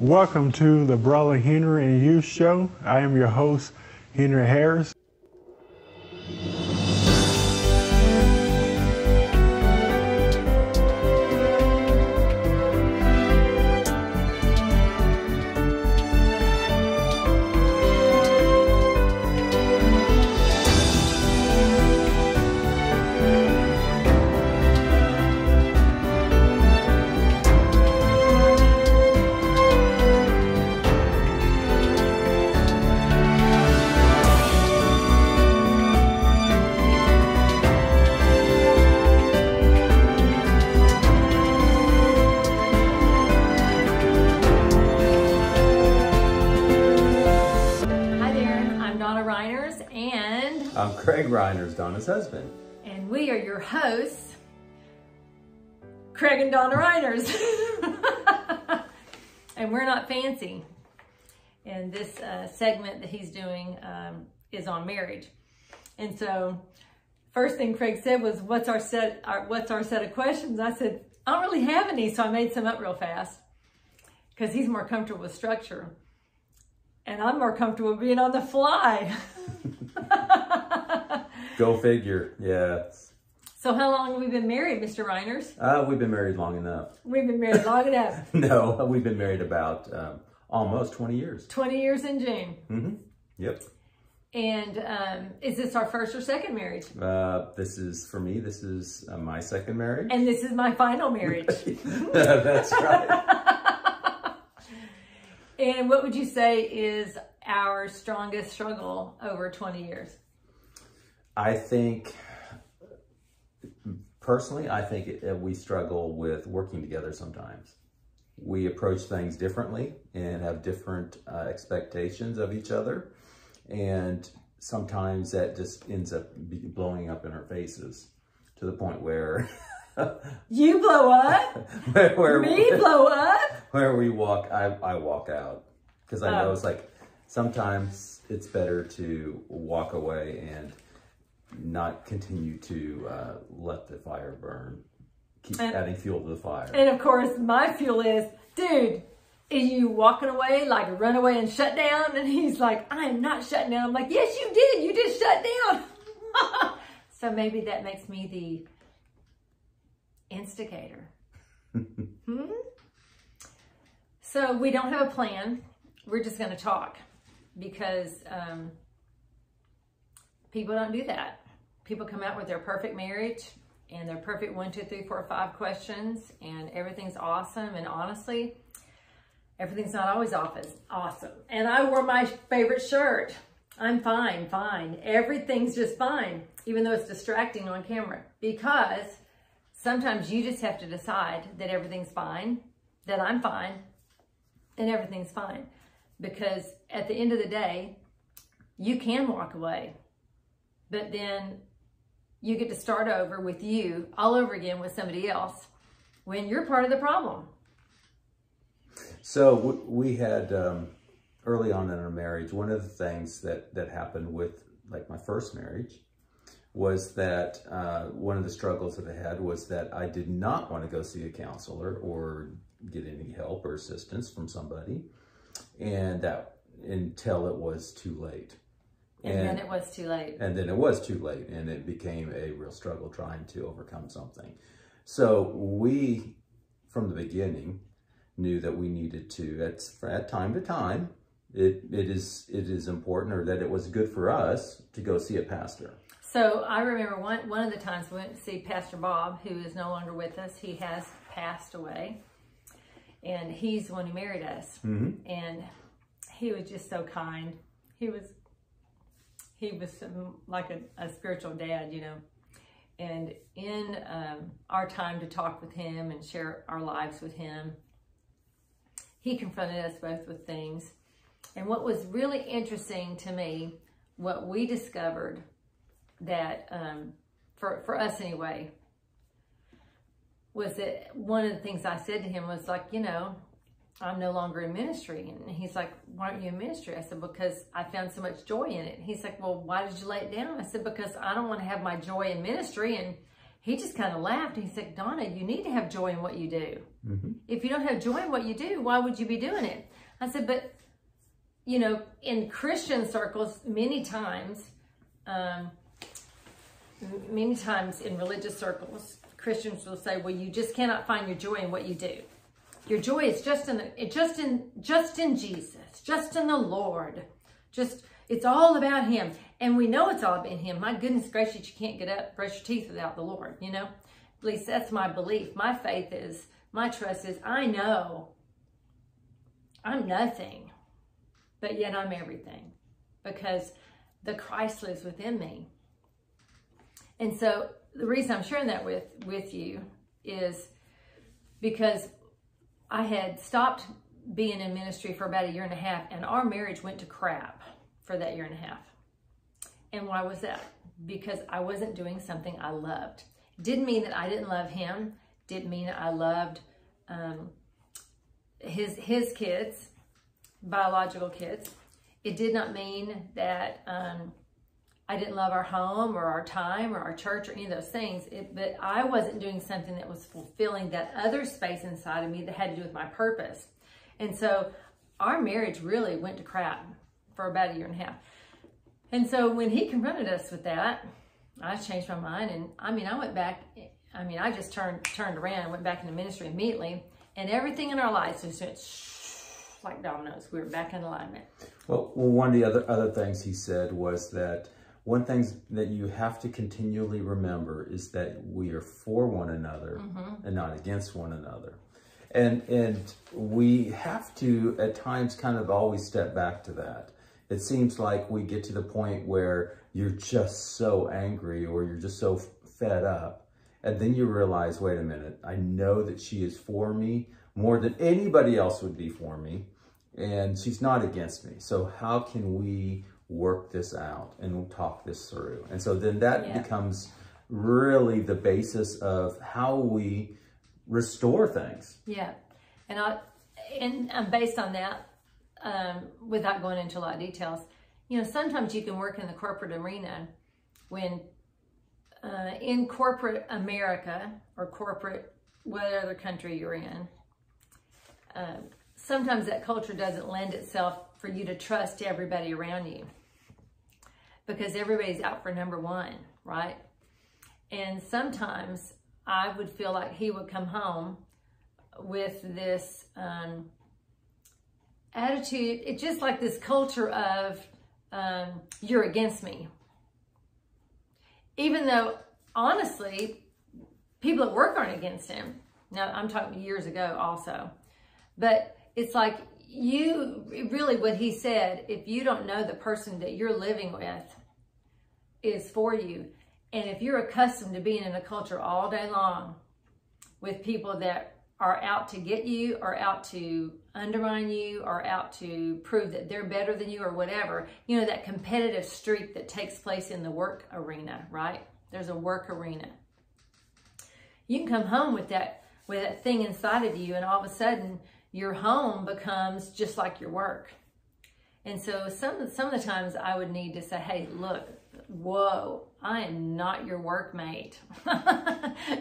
Welcome to the Brother Henry and You Show. I am your host, Henry Harris. I'm Craig Reiners, Donna's husband. And we are your hosts, Craig and Donna Reiners. And we're not fancy. And this segment that he's doing is on marriage. And so, first thing Craig said was, what's our set of questions? I said, I don't really have any, so I made some up real fast. Because he's more comfortable with structure. And I'm more comfortable being on the fly. Go figure, yeah. So how long have we been married, Mr. Reiners? We've been married long enough. We've been married long enough. No, we've been married about almost 20 years. 20 years in June. Mm-hmm. Yep. And is this our first or second marriage? For me, this is my second marriage. And this is my final marriage. That's right. And what would you say is our strongest struggle over 20 years? I think, personally, we struggle with working together sometimes. We approach things differently and have different expectations of each other. And sometimes that just ends up blowing up in our faces to the point where... You blow up? Me blow up? Where we walk, I walk out. Because I know it's like, sometimes it's better to walk away and not continue to let the fire burn. Keep adding fuel to the fire. And of course, my fuel is, dude, is you walking away, like run away and shut down? And he's like, I am not shutting down. I'm like, yes, you did. You just shut down. So maybe that makes me the instigator. So we don't have a plan. We're just going to talk because people don't do that. People come out with their perfect marriage and their perfect 1, 2, 3, 4, 5 questions and everything's awesome. And honestly, everything's not always awesome. And I wore my favorite shirt. I'm fine. Everything's just fine, even though it's distracting on camera. Because sometimes you just have to decide that everything's fine, that I'm fine, and everything's fine. Because at the end of the day, you can walk away. But then you get to start over with you all over again with somebody else when you're part of the problem. So we had, early on in our marriage, one of the things that happened with like my first marriage was that one of the struggles that I had was that I did not want to go see a counselor or get any help or assistance from somebody, and that until it was too late. And then it was too late. And then it was too late, and it became a real struggle trying to overcome something. So we, from the beginning, knew that we needed to, at time to time, it is important, or that it was good for us to go see a pastor. So I remember one of the times we went to see Pastor Bob, who is no longer with us. He has passed away, and he's the one who married us. Mm-hmm. And he was just so kind. He was like a spiritual dad, you know. And in our time to talk with him and share our lives with him, he confronted us both with things. And what was really interesting to me, what we discovered that, for us anyway, was that one of the things I said to him was like, you know, I'm no longer in ministry. And he's like, why aren't you in ministry? I said, because I found so much joy in it. And he's like, well, why did you lay it down? I said, because I don't want to have my joy in ministry and he just kind of laughed. He said, Donna, you need to have joy in what you do. If you don't have joy in what you do, why would you be doing it? I said, but, you know, in Christian circles, many times in religious circles, Christians will say, well, you just cannot find your joy in what you do. Your joy is just in Jesus, just in the Lord. It's all about him. And we know it's all about him. My goodness gracious, you can't get up, brush your teeth without the Lord, you know? At least that's my belief. My faith is, my trust is, I know I'm nothing, but yet I'm everything because the Christ lives within me. And so the reason I'm sharing that with you is because I had stopped being in ministry for about 1.5 years, and our marriage went to crap for that 1.5 years. And why was that? Because I wasn't doing something I loved. Didn't mean that I didn't love him. Didn't mean I loved his kids, biological kids. It did not mean that I didn't love our home or our time or our church or any of those things. But I wasn't doing something that was fulfilling that other space inside of me that had to do with my purpose. And so our marriage really went to crap for about 1.5 years. And so when he confronted us with that, I changed my mind. And I mean, I went back. I mean, I just turned around and went back into ministry immediately. And everything in our lives just went like dominoes. We were back in alignment. Well, one of the other things he said was that one thing that you have to continually remember is that we are for one another and not against one another. And we have to, at times, kind of always step back to that. It seems like we get to the point where you're just so angry or you're just so fed up. And then you realize, wait a minute, I know that she is for me more than anybody else would be for me. And she's not against me. So how can we work this out and talk this through? And so then that becomes really the basis of how we restore things. Yeah. And based on that, without going into a lot of details, you know, sometimes you can work in the corporate arena when in corporate America or corporate whatever country you're in, sometimes that culture doesn't lend itself for you to trust everybody around you because everybody's out for number one, right? And sometimes I would feel like he would come home with this attitude. It's just like this culture of you're against me. Even though, honestly, people at work aren't against him. Now, I'm talking years ago also. But it's like really what he said, if you don't know the person that you're living with is for you, and if you're accustomed to being in a culture all day long with people that are out to get you or out to undermine you or out to prove that they're better than you or whatever, you know, that competitive streak that takes place in the work arena, right? There's a work arena. You can come home with that thing inside of you, and all of a sudden your home becomes just like your work. And so some of the times I would need to say, hey, look, whoa, I am not your workmate.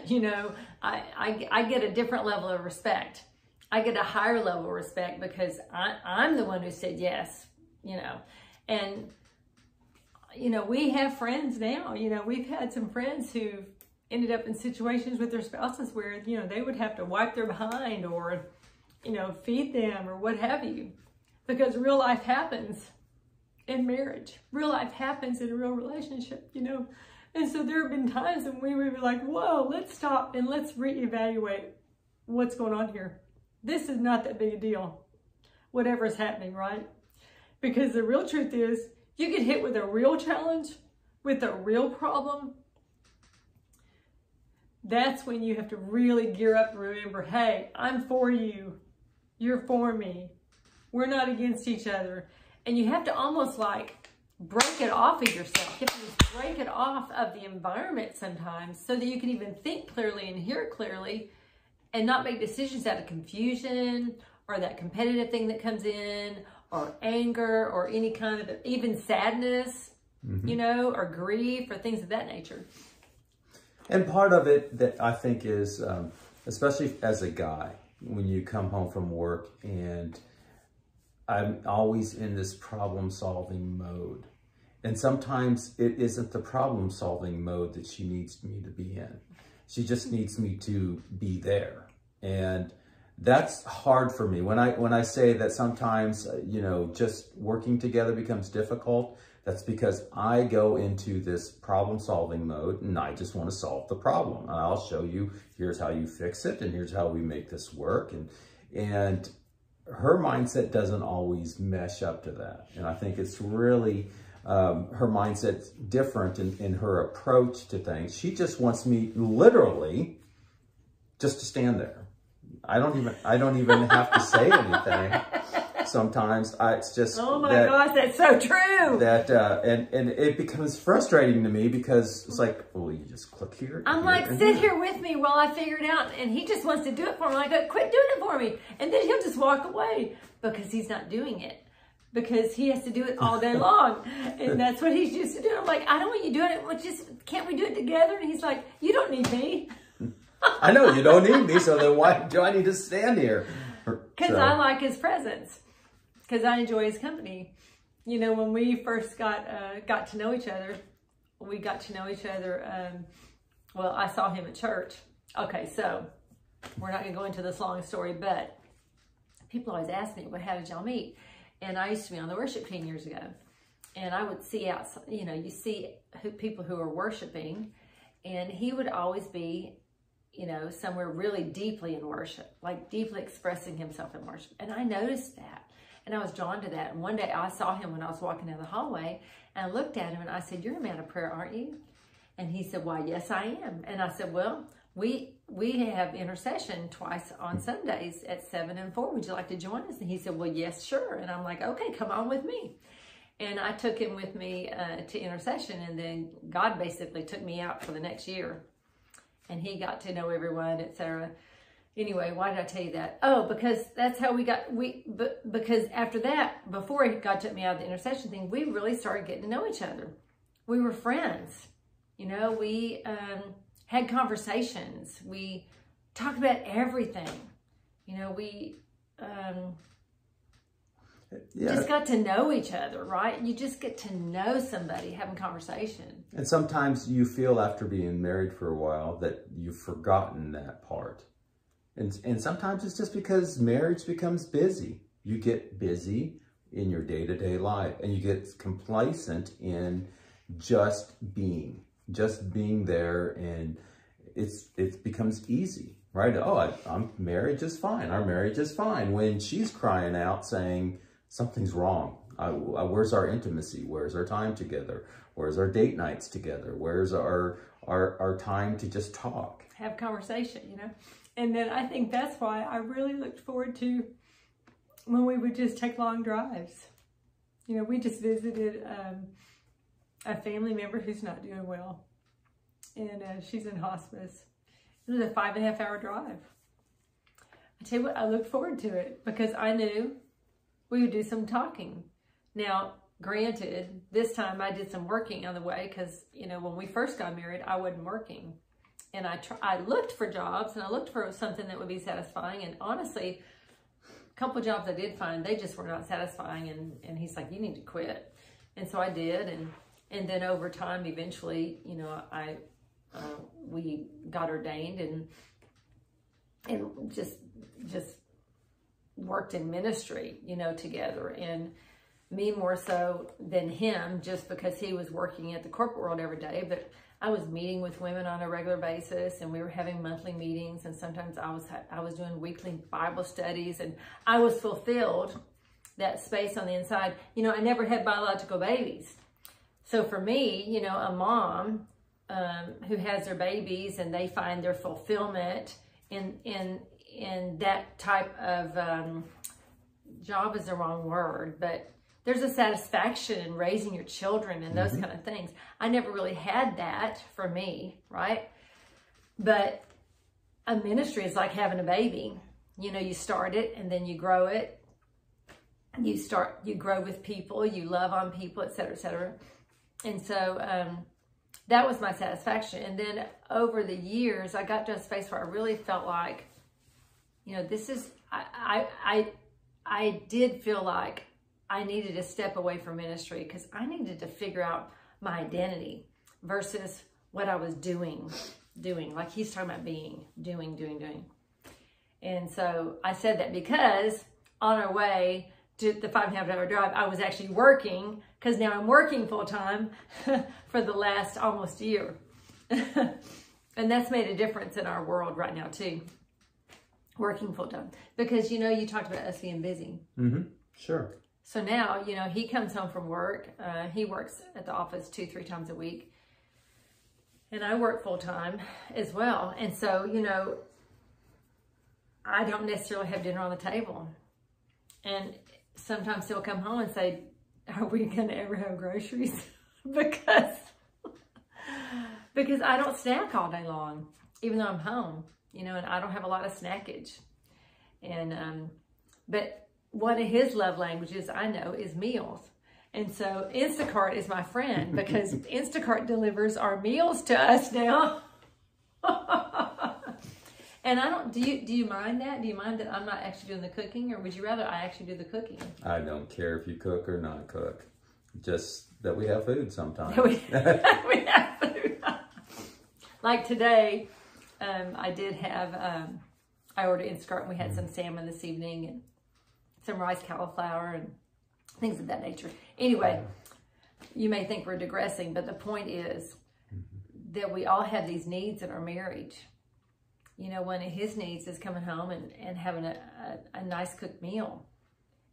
You know, I get a different level of respect. I get a higher level of respect because I'm the one who said yes, you know. And, you know, we have friends now. You know, we've had some friends who ended up in situations with their spouses where, you know, they would have to wipe their behind or, you know, feed them or what have you. Because real life happens in marriage. Real life happens in a real relationship, you know. And so there have been times when we would be like, whoa, let's stop and let's reevaluate what's going on here. This is not that big a deal, whatever's happening, right? Because the real truth is, you get hit with a real challenge, with a real problem. That's when you have to really gear up and remember, hey, I'm for you. You're for me. We're not against each other. And you have to almost like break it off of yourself. You have to just break it off of the environment sometimes so that you can even think clearly and hear clearly and not make decisions out of confusion or that competitive thing that comes in or anger or any kind of even sadness, you know, or grief or things of that nature. And part of it that I think is, especially as a guy, when you come home from work, and I'm always in this problem-solving mode. And sometimes it isn't the problem-solving mode that she needs me to be in. She just needs me to be there. And that's hard for me. When I say that sometimes, you know, just working together becomes difficult, that's because I go into this problem-solving mode and I just want to solve the problem. And I'll show you, here's how you fix it, and here's how we make this work. And her mindset doesn't always mesh up to that. And I think it's really, her mindset's different in her approach to things. She just wants me literally just to stand there. I don't even have to say anything. Sometimes it's just, oh my gosh, that's so true. That and it becomes frustrating to me because it's like, well, you just click here. I'm like, sit here with me while I figure it out, and he just wants to do it for me. I go, quit doing it for me, and then he'll just walk away because he's not doing it, because he has to do it all day long, and that's what he's used to doing. I'm like, I don't want you doing it. Well, can't we do it together? And he's like, you don't need me. I know you don't need me, so then why do I need to stand here? Because I like his presence. Because I enjoy his company. You know, when we first got to know each other, well, I saw him at church. Okay, so we're not going to go into this long story, but people always ask me, well, how did y'all meet? And I used to be on the worship team years ago. And I would see outside, you know, you see people who are worshiping, and he would always be, you know, somewhere really deeply in worship, like deeply expressing himself in worship. And I noticed that. And I was drawn to that. And one day I saw him when I was walking down the hallway, and I looked at him and I said, you're a man of prayer, aren't you? And he said, why, yes, I am. And I said, well, we have intercession twice on Sundays at 7 and 4. Would you like to join us? And he said, well, yes, sure. And I'm like, okay, come on with me. And I took him with me to intercession. And then God basically took me out for the next year. And he got to know everyone, etc. Anyway, why did I tell you that? Oh, because that's how because after that, before God took me out of the intercession thing, we really started getting to know each other. We were friends. You know, we had conversations. We talked about everything. You know, we just got to know each other, right? You just get to know somebody having conversation. And sometimes you feel after being married for a while that you've forgotten that part. And sometimes it's just because marriage becomes busy. You get busy in your day-to-day life, and you get complacent in just being there, and it becomes easy, right? Oh, I'm marriage is fine. Our marriage is fine. When she's crying out saying something's wrong. Where's our intimacy? Where's our time together? Where's our date nights together? Where's our time to just talk? Have conversation, you know? And then I think that's why I really looked forward to when we would just take long drives. You know, we just visited a family member who's not doing well. And she's in hospice. It was a 5.5 hour drive. I tell you what, I looked forward to it because I knew we would do some talking. Now, granted, this time I did some working on the way because, you know, when we first got married, I wasn't working. And I looked for jobs, and I looked for something that would be satisfying. And honestly, a couple of jobs I did find, they just were not satisfying. And he's like, you need to quit. And so I did. And then over time, eventually, you know, we got ordained and just worked in ministry, you know, together. And me more so than him, just because he was working at the corporate world every day. But I was meeting with women on a regular basis, and we were having monthly meetings, and sometimes I was doing weekly Bible studies, and I was fulfilled that space on the inside. You know, I never had biological babies. So for me, you know, a mom who has their babies and they find their fulfillment in that type of job is the wrong word, but there's a satisfaction in raising your children and those kind of things. I never really had that for me, right? But a ministry is like having a baby. You know, you start it and then you grow it. You grow with people, you love on people, et cetera, et cetera. And so that was my satisfaction. And then over the years, I got to a space where I really felt like, you know, this is, I did feel like I needed to step away from ministry because I needed to figure out my identity versus what I was doing. Like he's talking about being, doing. And so I said that because on our way to the 5.5 hour drive, I was actually working, because now I'm working full time for the last almost year. And that's made a difference in our world right now too. Working full time. Because, you know, you talked about us being busy. Mm-hmm. Sure. So now, you know, he comes home from work. He works at the office 2-3 times a week. And I work full time as well. And so, you know, I don't necessarily have dinner on the table. And sometimes he'll come home and say, are we going to ever have groceries? because I don't snack all day long, even though I'm home, you know, and I don't have a lot of snackage. And, but one of his love languages I know is meals. And so Instacart is my friend because Instacart delivers our meals to us now. And I don't, do you mind that? Do you mind that I'm not actually doing the cooking, or would you rather I actually do the cooking? I don't care if you cook or not cook. Just that we have food sometimes. we have food. Like today, I did have, I ordered Instacart and we had some salmon this evening and some rice cauliflower and things of that nature. Anyway, you may think we're digressing, but the point is that we all have these needs in our marriage. You know, one of his needs is coming home and having a nice cooked meal,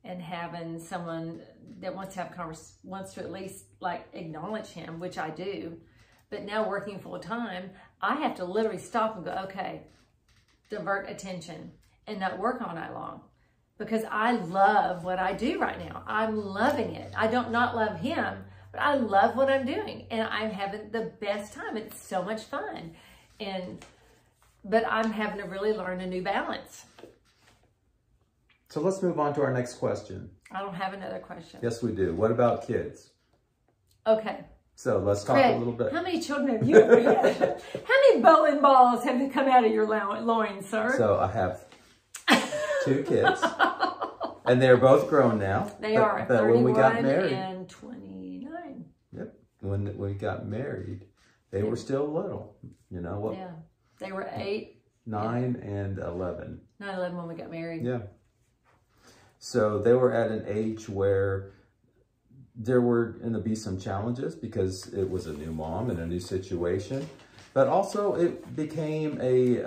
and having someone that wants to have wants to at least like acknowledge him, which I do. But now working full time, I have to literally stop and go, okay, divert attention and not work all night long, because I love what I do right now. I'm loving it. I don't not love him, but I love what I'm doing, and I'm having the best time. It's so much fun. But I'm having to really learn a new balance. So let's move on to our next question. I don't have another question. Yes, we do. What about kids? Okay. So let's talk Craig, a little bit. how many children have you ever had? How many bowling balls have come out of your loins, sir? So I have 2 kids, and they're both grown now. They are 31 when we got married, and 29. Yep. When we got married, they were still little. You know what? Yeah. They were 8, 9, and 11. 9, 11 when we got married. Yeah. So they were at an age where there were going to be some challenges because it was a new mom and a new situation. But also it became a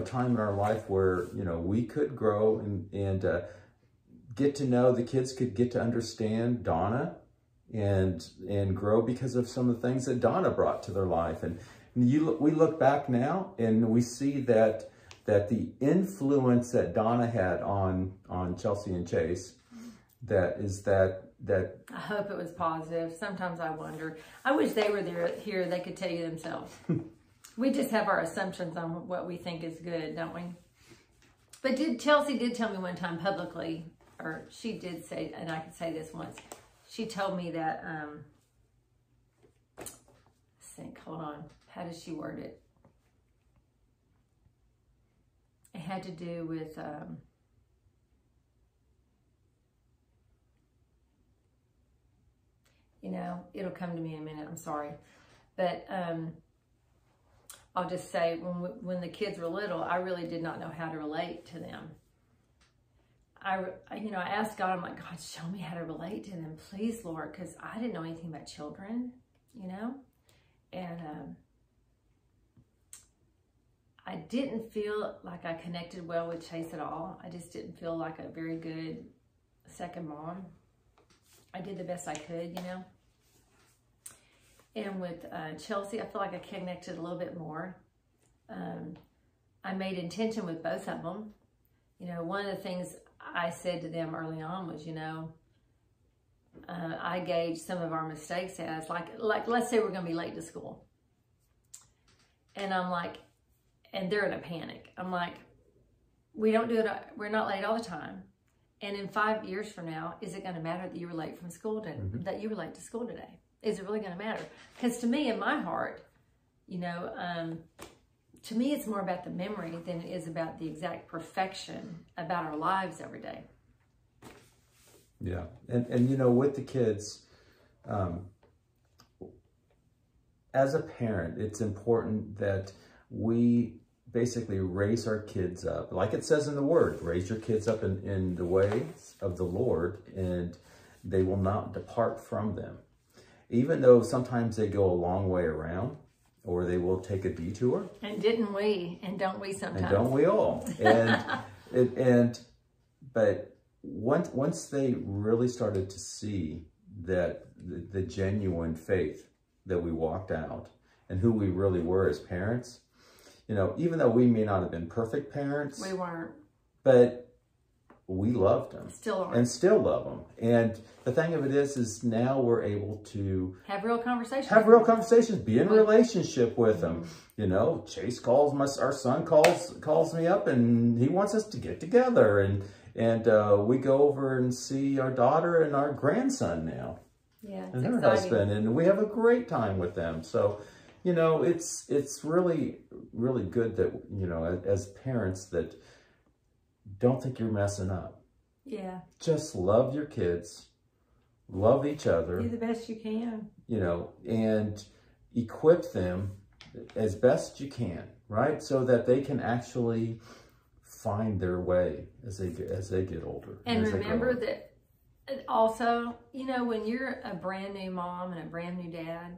time in our life where, you know, we could grow and get to know, the kids could get to understand Donna and grow because of some of the things that Donna brought to their life. And we look back now and we see that the influence that Donna had on Chelsea and Chase, that I hope it was positive. Sometimes I wonder. I wish they were here. They could tell you themselves. We just have our assumptions on what we think is good, don't we? But Chelsea did tell me one time publicly, or she did say, and I could say this once. She told me that. Hold on. How did she word it? It had to do with, you know, it'll come to me in a minute. I'm sorry. But I'll just say, when the kids were little, I really did not know how to relate to them. I asked God, I'm like, God, show me how to relate to them, please, Lord, because I didn't know anything about children, you know? And I didn't feel like I connected well with Chase at all. I just didn't feel like a very good second mom. I did the best I could, you know. And with Chelsea, I feel like I connected a little bit more. I made intention with both of them. You know, one of the things I said to them early on was, you know, I gauged some of our mistakes as like let's say we're going to be late to school. And I'm like, and they're in a panic. I'm like, we don't do it. We're not late all the time. And in 5 years from now, is it going to matter that you were late from school that you were late to school today? is it really going to matter? Because to me, in my heart, you know, to me, it's more about the memory than it is about the exact perfection about our lives every day. Yeah. And you know, with the kids, as a parent, it's important that we basically raise our kids up. Like it says in the word, raise your kids up in the ways of the Lord, and they will not depart from them. Even though sometimes they go a long way around, or they will take a detour. And didn't we? And don't we sometimes? And don't we all? And but once they really started to see that the genuine faith that we walked out and who we really were as parents, you know, even though we may not have been perfect parents, we weren't, but we loved them. Still are. And still love them. And the thing of it is now we're able to have real conversations. Be in a relationship with them. You know, Chase our son calls me up, and he wants us to get together, and we go over and see our daughter and our grandson now. Yeah, and her husband, and we have a great time with them. So, you know, it's really, really good that, you know, as parents, that don't think you're messing up. Yeah. Just love your kids, love each other. Do the best you can. You know, and equip them as best you can, right? So that they can actually find their way as they get older. And remember that also, you know, when you're a brand new mom and a brand new dad,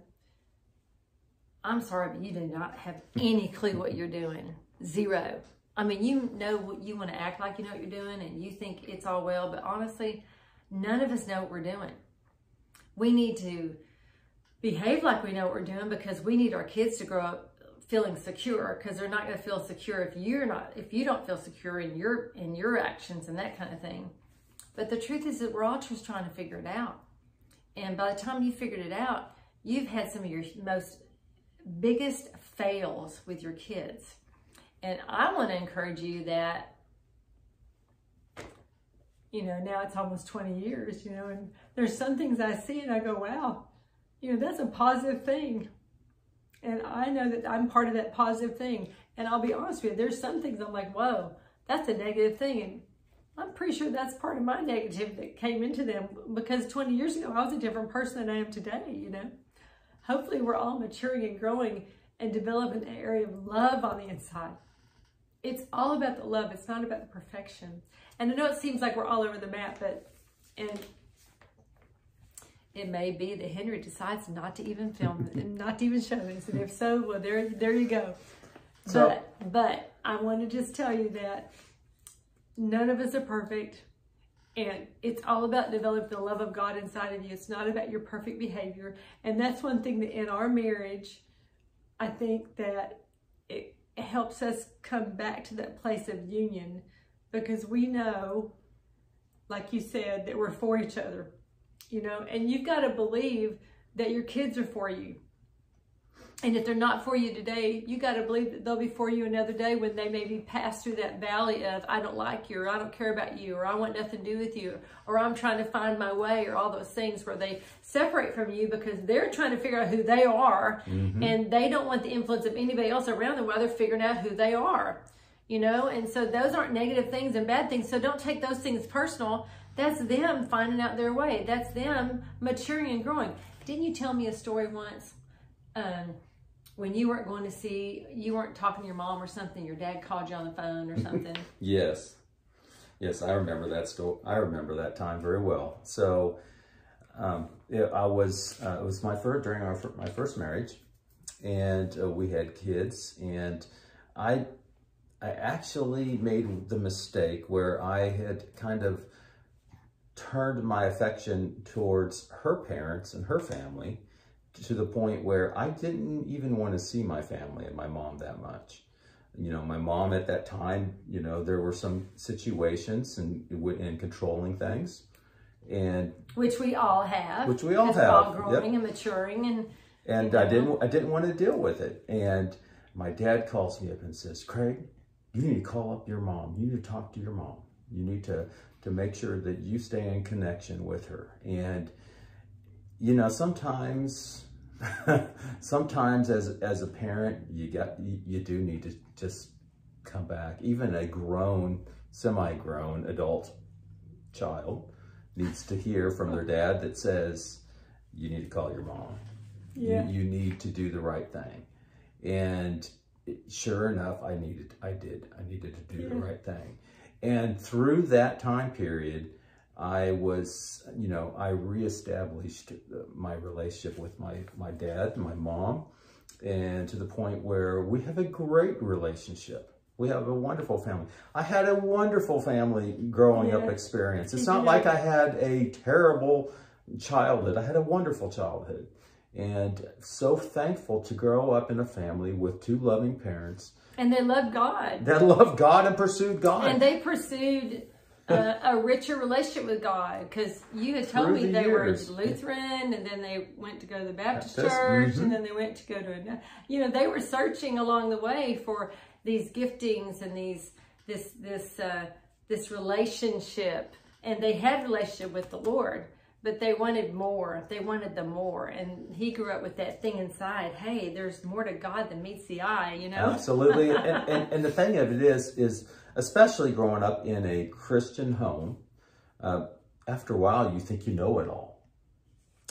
I'm sorry, but you do not have any clue what you're doing. Zero. I mean, you know, you want to act like you know what you're doing and you think it's all well, but honestly, none of us know what we're doing. We need to behave like we know what we're doing because we need our kids to grow up feeling secure, because they're not going to feel secure if you don't feel secure in your actions and that kind of thing. But the truth is that we're all just trying to figure it out. And by the time you figured it out, you've had some of your biggest fails with your kids. And I want to encourage you that, you know, now it's almost 20 years, you know, and there's some things I see and I go, wow, you know, that's a positive thing. And I know that I'm part of that positive thing. And I'll be honest with you, there's some things I'm like, whoa, that's a negative thing. And I'm pretty sure that's part of my negative that came into them, because 20 years ago, I was a different person than I am today, you know. Hopefully we're all maturing and growing and developing an area of love on the inside. It's all about the love. It's not about the perfection. And I know it seems like we're all over the map, and it may be that Henry decides not to even film it and not to even show this. And if so, well, there you go. But I want to just tell you that none of us are perfect. And it's all about developing the love of God inside of you. It's not about your perfect behavior. And that's one thing that in our marriage, I think that it helps us come back to that place of union, because we know, like you said, that we're for each other, you know, and you've got to believe that your kids are for you. And if they're not for you today, you got to believe that they'll be for you another day when they maybe pass through that valley of, I don't like you, or I don't care about you, or I want nothing to do with you, or I'm trying to find my way, or all those things where they separate from you because they're trying to figure out who they are, and they don't want the influence of anybody else around them while they're figuring out who they are, you know? And so those aren't negative things and bad things. So don't take those things personal. That's them finding out their way. That's them maturing and growing. Didn't you tell me a story once? When you weren't talking to your mom or something, your dad called you on the phone or something. Yes, I remember that story. I remember that time very well. So, it was during my first marriage, and we had kids, and I actually made the mistake where I had kind of turned my affection towards her parents and her family, to the point where I didn't even want to see my family and my mom that much. You know, my mom at that time, you know, there were some situations and controlling things, and which we all have. We're all growing and maturing, and I didn't want to deal with it. And my dad calls me up and says, Craig, you need to call up your mom. You need to talk to your mom. You need to make sure that you stay in connection with her. And you know, sometimes as a parent, you do need to just come back. Even a grown, semi-grown adult child needs to hear from their dad that says, you need to call your mom. Yeah. You need to do the right thing. And sure enough, I needed to do the right thing. And through that time period, I was, you know, I reestablished my relationship with my dad and my mom, and to the point where we have a great relationship. We have a wonderful family. I had a wonderful family growing up experience. It's not like I had a terrible childhood. I had a wonderful childhood. And so thankful to grow up in a family with two loving parents. And they loved God. That loved God and pursued God. And they pursued a richer relationship with God, because you had told me they were Lutheran, and then they went to go to the Baptist church, and then they went to go to, you know, they were searching along the way for these giftings and this relationship, and they had a relationship with the Lord, but they wanted more. They wanted the more, and he grew up with that thing inside. Hey, there's more to God than meets the eye, you know? Absolutely. and the thing of it is especially growing up in a Christian home, after a while you think you know it all.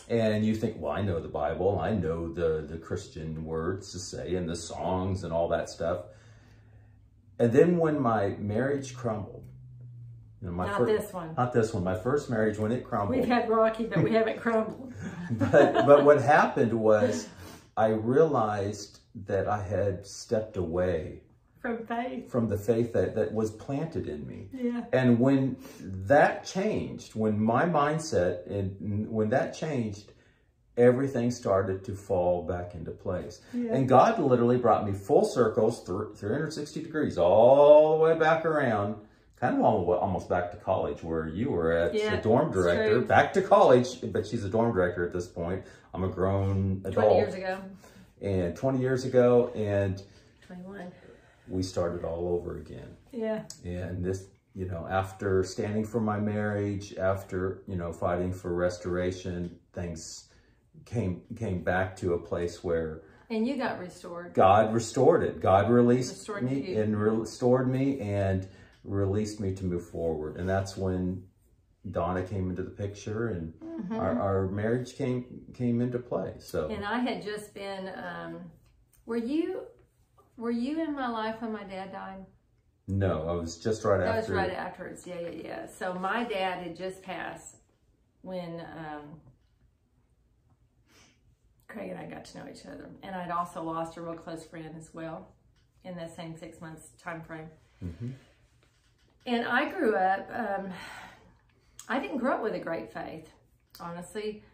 And you think, well, I know the Bible, I know the Christian words to say and the songs and all that stuff. And then when my marriage crumbled, you know, Not this one. My first marriage, when it crumbled. We've had rocky, but we haven't crumbled. but what happened was I realized that I had stepped away from the faith that was planted in me. Yeah. And when that changed, when my mindset, and when that changed, everything started to fall back into place. Yeah. And God literally brought me full circles, 360 degrees, all the way back around, kind of almost back to college, where you were at the dorm director, back to college, but she's a dorm director at this point. I'm a grown adult. 20 years ago. And 20 years ago, and 21. We started all over again. Yeah. And this, you know, after standing for my marriage, after, you know, fighting for restoration, things came back to a place where... And you got restored. God restored it. God restored me and released me to move forward. And that's when Donna came into the picture, and our marriage came into play. So. And I had just been, were you in my life when my dad died? No, I was just right after. That was right afterwards. Yeah. So my dad had just passed when Craig and I got to know each other. And I'd also lost a real close friend as well in that same 6 months time frame. And I grew up, I didn't grow up with a great faith, honestly.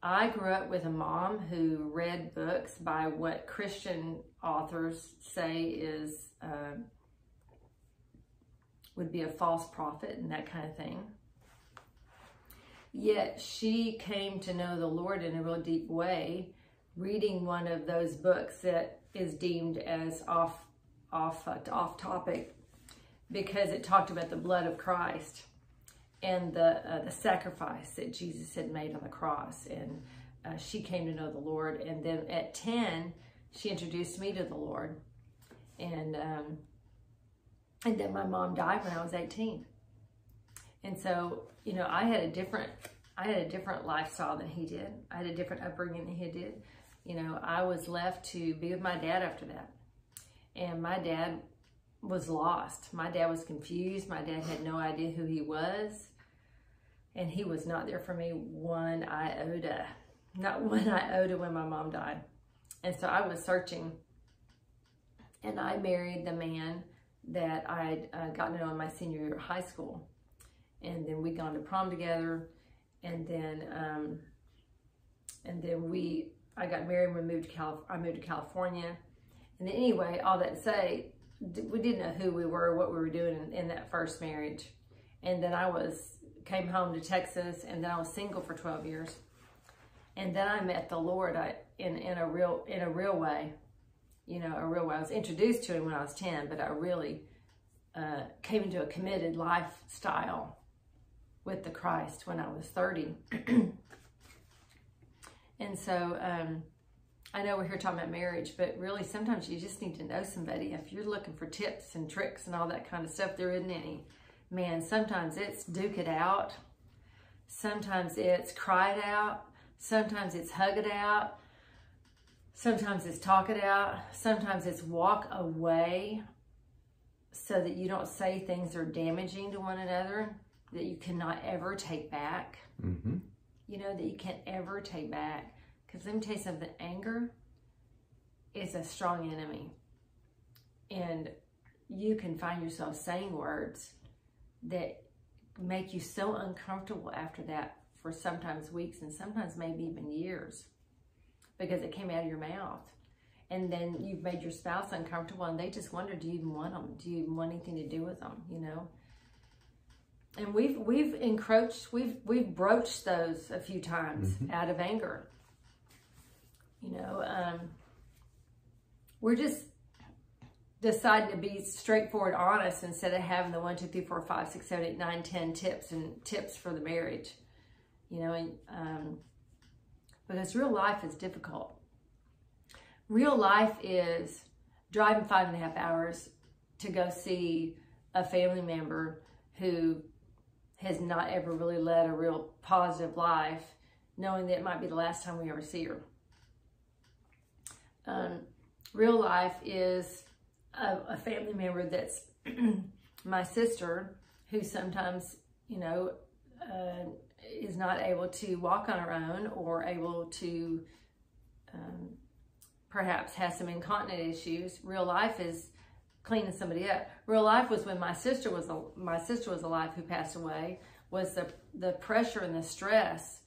I grew up with a mom who read books by what Christian authors say is, would be a false prophet and that kind of thing. Yet she came to know the Lord in a real deep way, reading one of those books that is deemed as off topic, because it talked about the blood of Christ and the sacrifice that Jesus had made on the cross. And she came to know the Lord. And then at 10, she introduced me to the Lord. And then my mom died when I was 18. And so, you know, I had a different lifestyle than he did. I had a different upbringing than he did. You know, I was left to be with my dad after that. And my dad was lost. My dad was confused. My dad had no idea who he was. And he was not there for me one iota. Not one iota when my mom died. And so I was searching. And I married the man that I'd gotten to know in my senior year of high school. And then we'd gone to prom together. And then I got married when I moved to California. And then anyway, all that to say, we didn't know who we were, what we were doing in that first marriage. And then came home to Texas, and then I was single for 12 years. And then I met the Lord in a real way. You know, a real way. I was introduced to him when I was 10, but I really came into a committed lifestyle with the Christ when I was 30. And so I know we're here talking about marriage, but really sometimes you just need to know somebody. If you're looking for tips and tricks and all that kind of stuff, there isn't any. Man, sometimes it's duke it out. Sometimes it's cry it out. Sometimes it's hug it out. Sometimes it's talk it out. Sometimes it's walk away so that you don't say things that are damaging to one another that you cannot ever take back. Mm-hmm. You know, that you can't ever take back. Because let me tell you something, anger is a strong enemy. And you can find yourself saying words that make you so uncomfortable after that for sometimes weeks and sometimes maybe even years because it came out of your mouth. And then you've made your spouse uncomfortable and they just wonder, do you even want them? Do you even want anything to do with them, you know? And we've encroached, we've broached those a few times out of anger. You know, we're just deciding to be straightforward, honest instead of having the 1, 2, 3, 4, 5, 6, 7, 8, 9, 10 tips for the marriage. You know, and because real life is difficult. Real life is driving 5.5 hours to go see a family member who has not ever really led a real positive life, knowing that it might be the last time we ever see her. Real life is a family member that's my sister, who sometimes, you know, is not able to walk on her own or able to perhaps has some incontinent issues. Real life is cleaning somebody up. Real life was when my sister was alive, who passed away, was the pressure and the stress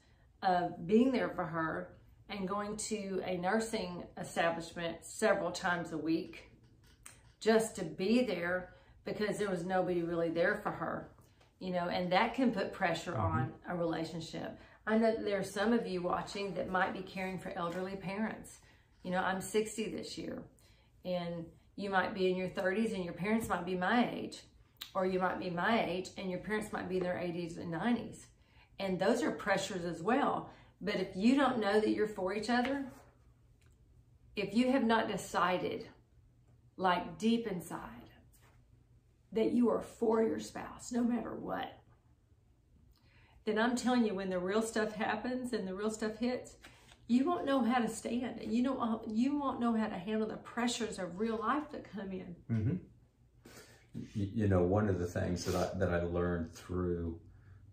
of being there for her and going to a nursing establishment several times a week just to be there because there was nobody really there for her, you know, and that can put pressure on a relationship. I know that there are some of you watching that might be caring for elderly parents. You know, I'm 60 this year, and you might be in your 30s and your parents might be my age, or you might be my age and your parents might be in their 80s and 90s. And those are pressures as well. But if you don't know that you're for each other, if you have not decided, like deep inside, that you are for your spouse, no matter what, then I'm telling you, when the real stuff happens and the real stuff hits, you won't know how to stand. You won't know how to handle the pressures of real life that come in. Mm-hmm. You know, one of the things that I learned through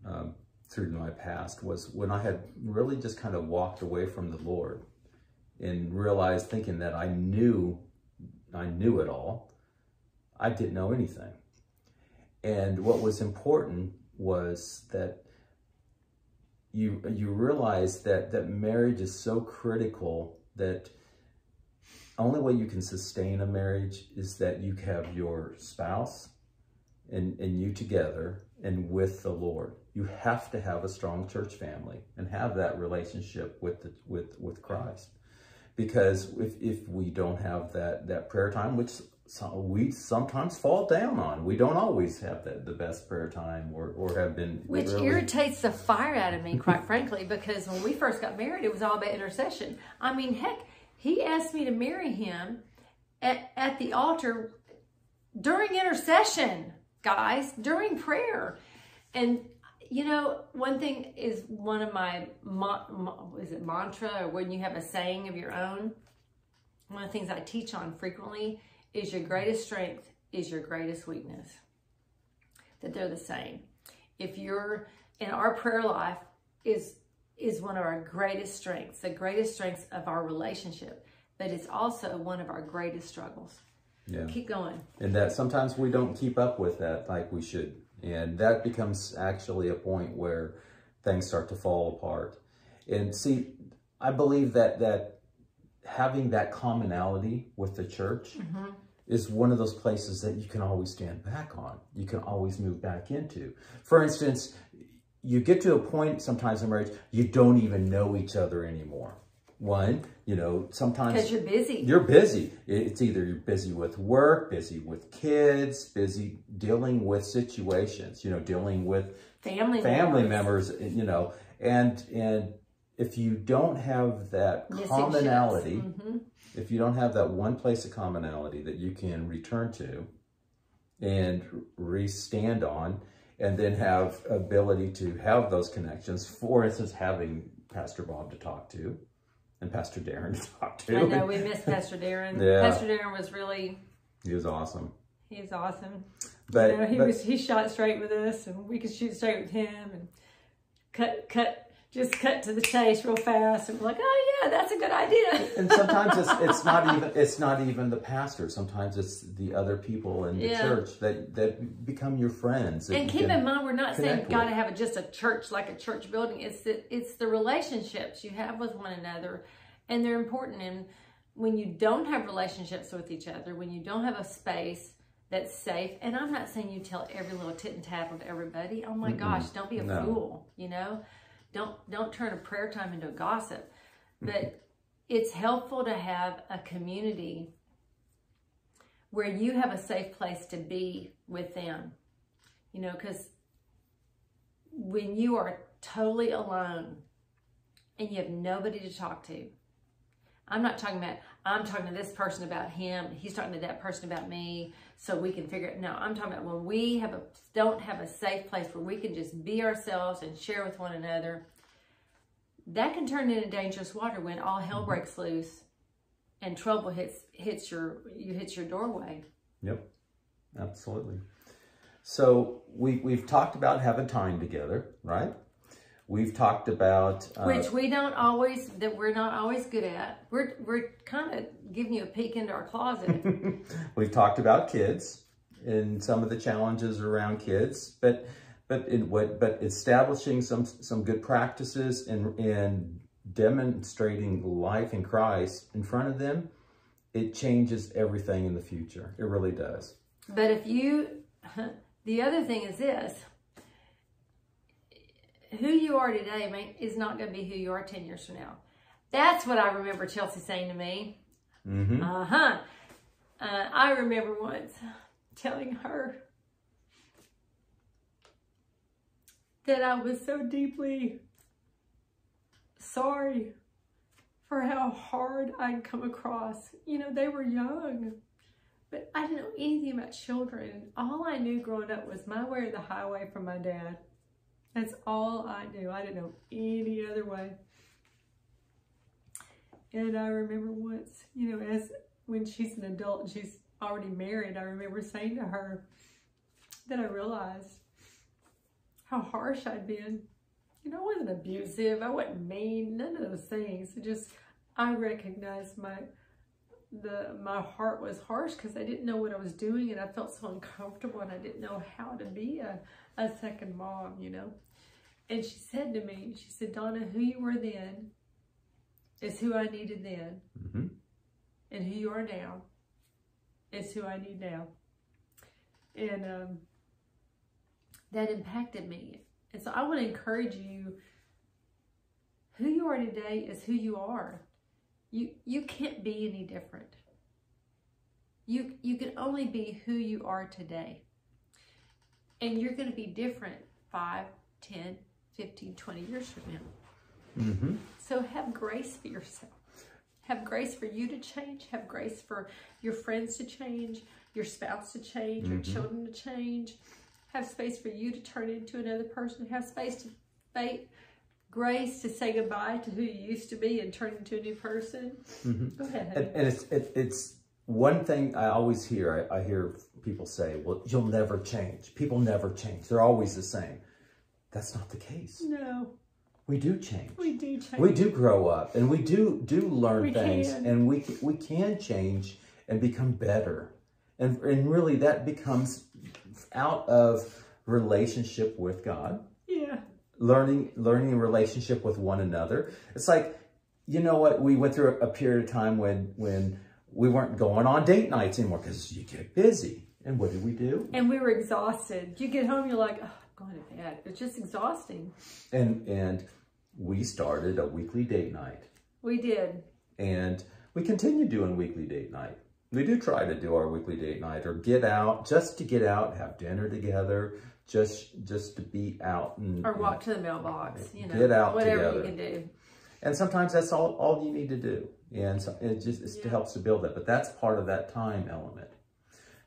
my past was when I had really just kind of walked away from the Lord and realized, thinking that I knew it all, I didn't know anything. And what was important was that you realize that marriage is so critical, that only way you can sustain a marriage is that you have your spouse and you together and with the Lord. You have to have a strong church family and have that relationship with Christ. Because if we don't have that prayer time, which we sometimes fall down on. We don't always have the best prayer time or have been. Which really irritates the fire out of me, quite frankly, because when we first got married, it was all about intercession. I mean, heck, he asked me to marry him at the altar during intercession, guys, during prayer. And, you know, one thing is one of my, is it mantra, or when you have a saying of your own, one of the things I teach on frequently is your greatest strength is your greatest weakness. That they're the same. If you're, in our prayer life is one of our greatest strengths, the greatest strengths of our relationship, but it's also one of our greatest struggles. Yeah. Keep going. And that sometimes we don't keep up with that like we should. And that becomes actually a point where things start to fall apart. And see, I believe that having that commonality with the church is one of those places that you can always stand back on. You can always move back into. For instance, you get to a point sometimes in marriage, you don't even know each other anymore. One, you know, sometimes because you're busy. You're busy. It's either you're busy with work, busy with kids, busy dealing with situations, you know, dealing with family members, you know, and if you don't have that Missing commonality, Mm-hmm. if you don't have that one place of commonality that you can return to and re-stand on, and then have ability to have those connections, for instance, having Pastor Bob to talk to and Pastor Darren to talk to. I know, we miss Pastor Darren. Yeah. Pastor Darren was really... He was awesome. He was awesome. But, you know, he shot straight with us, and we could shoot straight with him, and just cut to the chase real fast, and we're like, oh yeah, that's a good idea. And sometimes it's not even the pastor. Sometimes it's the other people in the church that become your friends. And keep in mind, we're not saying got to have just a church, like a church building. It's the relationships you have with one another, and they're important. And when you don't have relationships with each other, when you don't have a space that's safe, and I'm not saying you tell every little tit and tat of everybody. Oh my gosh, don't be a fool, you know? Don't turn a prayer time into a gossip. But it's helpful to have a community where you have a safe place to be with them. You know, because when you are totally alone and you have nobody to talk to, I'm talking to this person about him, he's talking to that person about me, so we can figure it. No, I'm talking about when we don't have a safe place where we can just be ourselves and share with one another. That can turn into dangerous water when all hell breaks loose and trouble hits your doorway. Yep, absolutely. So we've talked about having time together, right? We've talked about which we're not always good at. We're kind of giving you a peek into our closet. We've talked about kids and some of the challenges around kids, but establishing some good practices and demonstrating life in Christ in front of them, it changes everything in the future. It really does. But the other thing is this. Who you are today is not going to be who you are 10 years from now. That's what I remember Chelsea saying to me. Mm-hmm. I remember once telling her that I was so deeply sorry for how hard I'd come across. You know, they were young, but I didn't know anything about children. All I knew growing up was my way or the highway from my dad. That's all I knew. I didn't know any other way. And I remember once, you know, when she's an adult and she's already married, I remember saying to her that I realized how harsh I'd been. You know, I wasn't abusive. I wasn't mean. None of those things. I recognized my heart was harsh because I didn't know what I was doing, and I felt so uncomfortable, and I didn't know how to be a second mom, you know. And she said to me, she said, Donna, who you were then is who I needed then. Mm-hmm. And who you are now is who I need now. And that impacted me. And so I want to encourage you, who you are today is who you are. You can't be any different. You can only be who you are today. And you're going to be different 5, 10, 15, 20 years from now. Mm-hmm. So have grace for yourself. Have grace for you to change. Have grace for your friends to change, your spouse to change, your children to change. Have space for you to turn into another person. Have grace to say goodbye to who you used to be and turn into a new person. Mm-hmm. Go ahead. And it's one thing I always hear. I hear people say, well, you'll never change. People never change. They're always the same. That's not the case. No. We do change. We do change. We do grow up, and we do learn things, and we can change and become better. And really that becomes out of relationship with God. Yeah. Learning a relationship with one another. It's like, you know what, we went through a period of time when we weren't going on date nights anymore because you get busy. And what did we do? And we were exhausted. You get home, you're like, oh, I'm going to bed. It's just exhausting. And we started a weekly date night. We did. And we continue doing weekly date night. We do try to do our weekly date night, or get out, just to get out, have dinner together, just to be out. Or walk to the mailbox, you know. Get out whatever together. you can do. And sometimes that's all you need to do. And so it just helps to build that. But that's part of that time element.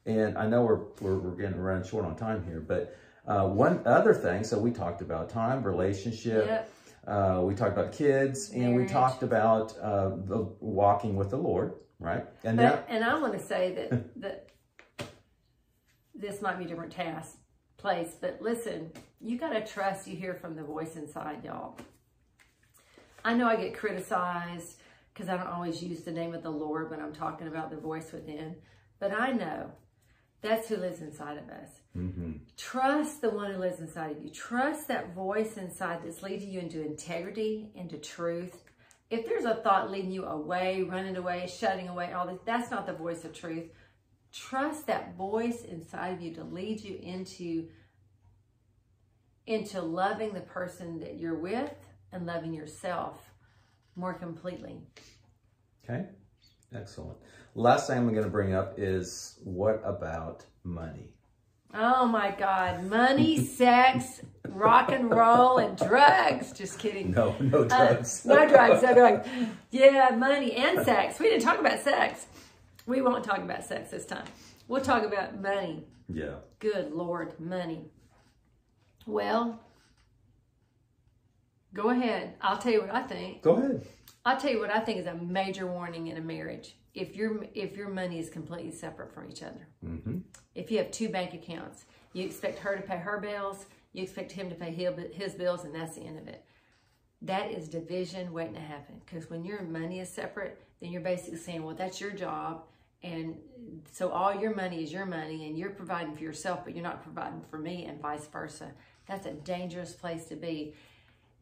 And I know we're getting running short on time here, but one other thing, so we talked about time, relationship, we talked about kids, and we talked about the walking with the Lord, right? And I want to say that this might be a different place, but listen, you got to trust you hear from the voice inside, y'all. I know I get criticized because I don't always use the name of the Lord when I'm talking about the voice within, but I know that's who lives inside of us. Mm-hmm. Trust the one who lives inside of you. Trust that voice inside that's leading you into integrity, into truth. If there's a thought leading you away, running away, shutting away, all this, that's not the voice of truth. Trust that voice inside of you to lead you into loving the person that you're with and loving yourself more completely. Okay, excellent. Last thing I'm going to bring up is, what about money? Oh my God, money, sex, rock and roll, and drugs. Just kidding. No drugs. No drugs, no drugs. Yeah, money and sex. We didn't talk about sex. We won't talk about sex this time. We'll talk about money. Yeah. Good Lord, money. Well, go ahead. I'll tell you what I think. Go ahead. I'll tell you what I think is a major warning in a marriage. If your money is completely separate from each other. Mm-hmm. If you have two bank accounts, you expect her to pay her bills, you expect him to pay his bills, and that's the end of it. That is division waiting to happen. Because when your money is separate, then you're basically saying, well, that's your job, and so all your money is your money, and you're providing for yourself, but you're not providing for me, and vice versa. That's a dangerous place to be.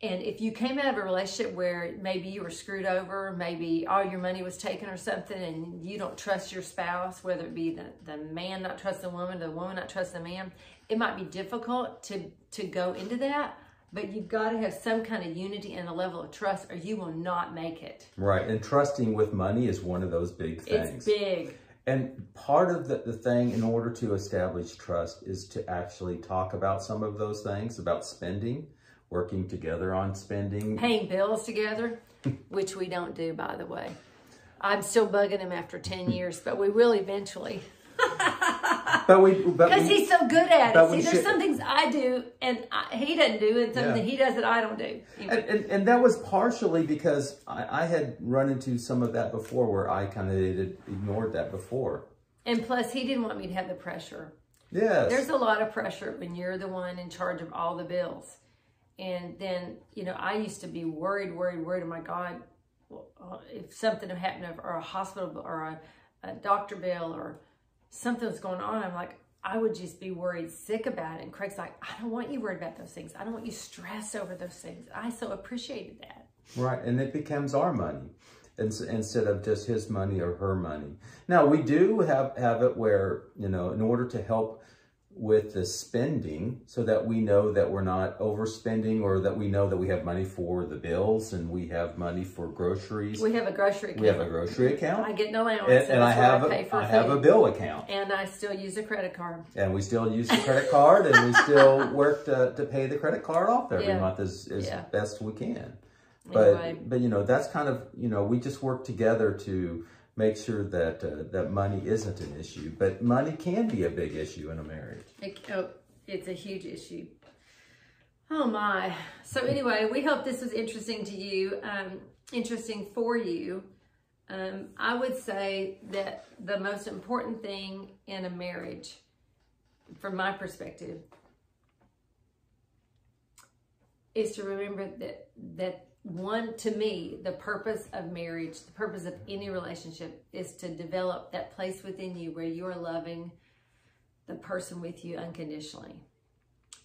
And if you came out of a relationship where maybe you were screwed over, maybe all your money was taken or something, and you don't trust your spouse, whether it be the man not trusting the woman not trusting the man, it might be difficult to go into that, but you've got to have some kind of unity and a level of trust, or you will not make it. Right, and trusting with money is one of those big things. It's big. And part of the thing in order to establish trust is to actually talk about some of those things, about spending, working together on spending. Paying bills together, which we don't do, by the way. I'm still bugging him after 10 years, but we will eventually. Because he's so good at it. See, there's some things I do and he doesn't do, and something he does that I don't do. And that was partially because I had run into some of that before, where I kind of ignored that before. And plus, he didn't want me to have the pressure. Yes. There's a lot of pressure when you're the one in charge of all the bills. And then, I used to be worried, oh my God, if something had happened, or a hospital bill, or a doctor bill, or something was going on, I'm like, I would just be worried, sick about it. And Craig's like, I don't want you worried about those things. I don't want you stressed over those things. I so appreciated that. Right, and it becomes our money instead of just his money or her money. Now, we do have it where, in order to help with the spending, so that we know that we're not overspending, or that we know that we have money for the bills and we have money for groceries. We have a grocery account. We have a grocery account. I get no allowance. And I have a bill account. And I still use a credit card. And we still use the credit card, and we still work to pay the credit card off every month as best we can. But that's kind of, we just work together to make sure that that money isn't an issue. But money can be a big issue in a marriage. It's a huge issue. Oh my. So anyway, we hope this was interesting to you, interesting for you. I would say that the most important thing in a marriage, from my perspective, is to remember that to me, the purpose of marriage, the purpose of any relationship, is to develop that place within you where you are loving the person with you unconditionally,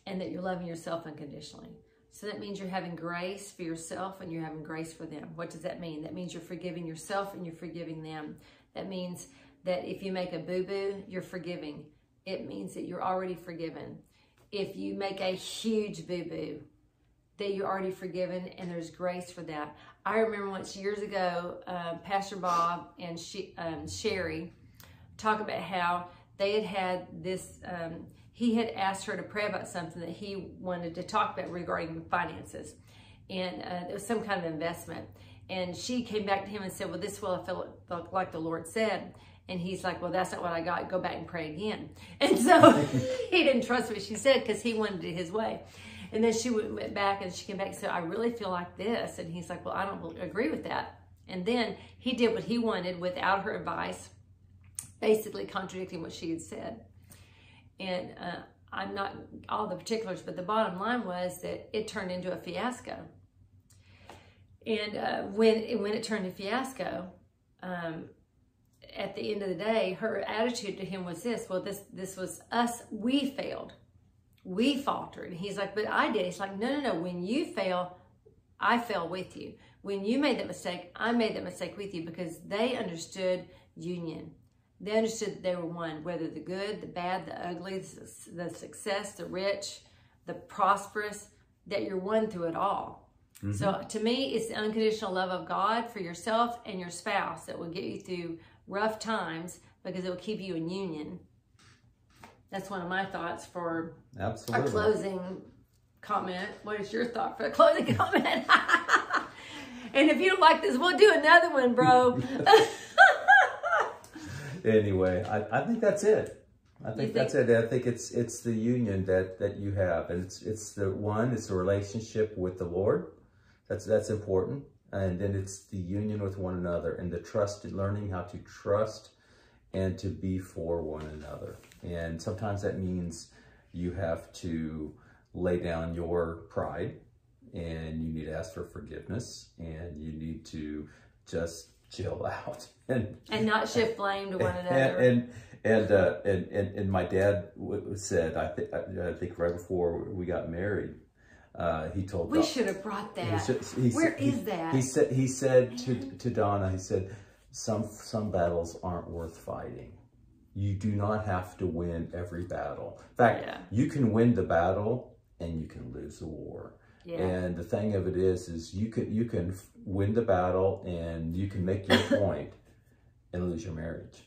and that you're loving yourself unconditionally. So that means you're having grace for yourself and you're having grace for them. What does that mean? That means you're forgiving yourself and you're forgiving them. That means that if you make a boo-boo, you're forgiving. It means that you're already forgiven. If you make a huge boo-boo, that you're already forgiven, and there's grace for that. I remember once years ago, Pastor Bob and Sherry talk about how they had this, he had asked her to pray about something that he wanted to talk about regarding finances. and it was some kind of investment. And she came back to him and said, well, this is what I feel like the Lord said. And he's like, well, that's not what I got. Go back and pray again. And so he didn't trust what she said because he wanted it his way. And then she went back and she came back and said, I really feel like this. And he's like, well, I don't agree with that. And then he did what he wanted without her advice, basically contradicting what she had said. And I'm not all the particulars, but the bottom line was that it turned into a fiasco. And when it turned to fiasco, at the end of the day, her attitude to him was this, well, this was us, we failed. We faltered. And he's like, but I did. He's like, no. When you fail, I fell with you. When you made that mistake, I made that mistake with you, because they understood union. They understood that they were one, whether the good, the bad, the ugly, the success, the rich, the prosperous, that you're one through it all. Mm-hmm. So to me, it's the unconditional love of God for yourself and your spouse that will get you through rough times, because it will keep you in union. That's one of my thoughts for Absolutely. Our closing comment. What is your thought for the closing comment? And if you don't like this, we'll do another one, bro. Anyway, I think that's it. I think that's it. I think it's the union that you have, and it's the relationship with the Lord. That's important. And then it's the union with one another, and the trust, learning how to trust and to be for one another. And sometimes that means you have to lay down your pride, and you need to ask for forgiveness, and you need to just chill out and not shift blame to one another. And my dad said, I think right before we got married, he told we should have brought that. Where is that? He said to Donna, he said, some battles aren't worth fighting. You do not have to win every battle. In fact, you can win the battle and you can lose the war. Yeah. And the thing of it is you can win the battle and you can make your point and lose your marriage.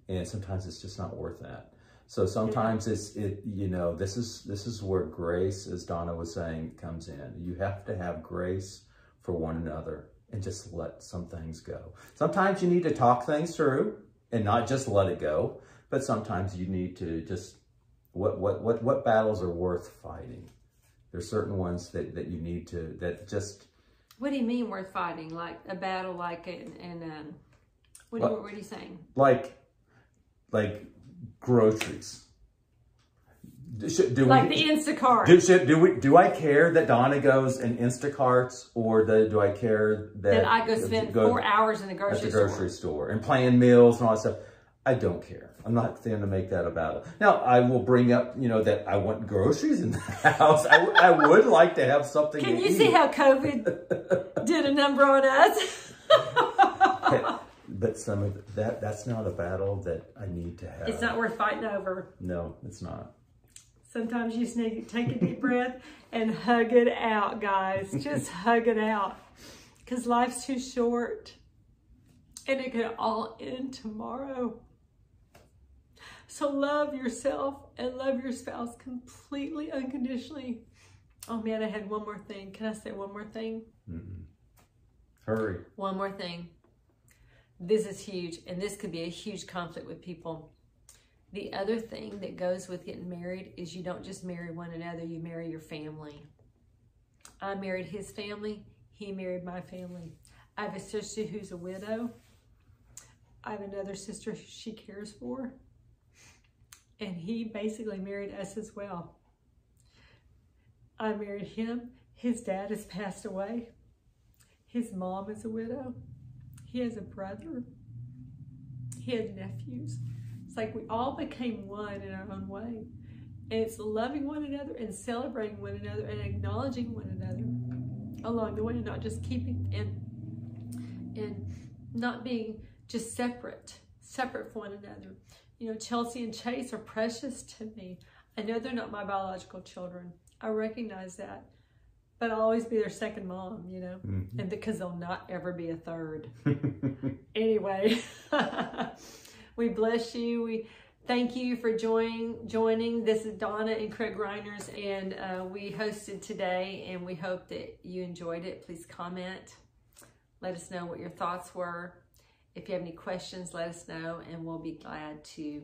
And sometimes it's just not worth that. So sometimes this is where grace, as Donna was saying, comes in. You have to have grace for one another and just let some things go. Sometimes you need to talk things through and not just let it go, but sometimes you need to just, what battles are worth fighting? There's certain ones that you need to, that just... What do you mean worth fighting? Like a battle, like, what are you saying? Like groceries. The Instacart. Do I care that Donna goes and Instacarts, or do I care that I go spend 4 hours in the grocery store and plan meals and all that stuff? I don't care. I'm not going to make that a battle. Now, I will bring up, that I want groceries in the house. I would like to have something to eat. Can you see how COVID did a number on us? But some of that's not a battle that I need to have. It's not worth fighting over. No, it's not. Sometimes you just need to take a deep breath and hug it out, guys. Just hug it out. Because life's too short. And it could all end tomorrow. So love yourself and love your spouse completely, unconditionally. Oh man, I had one more thing. Can I say one more thing? Mm-mm. Hurry. One more thing. This is huge, and this could be a huge conflict with people. The other thing that goes with getting married is you don't just marry one another, you marry your family. I married his family, he married my family. I have a sister who's a widow. I have another sister she cares for. And he basically married us as well. I married him. His dad has passed away. His mom is a widow. He has a brother. He has nephews. It's like we all became one in our own way. And it's loving one another and celebrating one another and acknowledging one another along the way, and not just keeping and not being just separate from one another. Chelsea and Chase are precious to me. I know they're not my biological children. I recognize that. But I'll always be their second mom, mm-hmm. And because they'll not ever be a third. Anyway, we bless you. We Thank you for joining. This is Donna and Craig Reiners, and we hosted today, and we hope that you enjoyed it. Please comment. Let us know what your thoughts were. If you have any questions, let us know, and we'll be glad to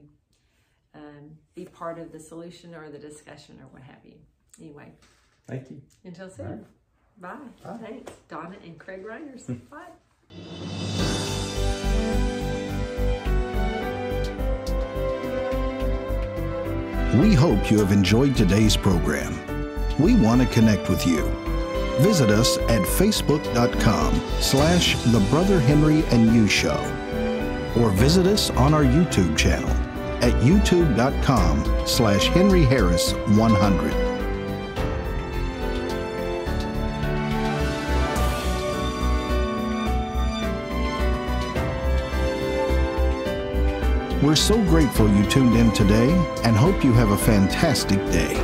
be part of the solution or the discussion or what have you. Anyway. Thank you. Until soon. Right. Bye. Bye. Thanks. Donna and Craig Reiners. Bye. We hope you have enjoyed today's program. We want to connect with you. Visit us at facebook.com/The Brother Henry and You Show, or visit us on our YouTube channel at youtube.com/HenryHarris100. We're so grateful you tuned in today and hope you have a fantastic day.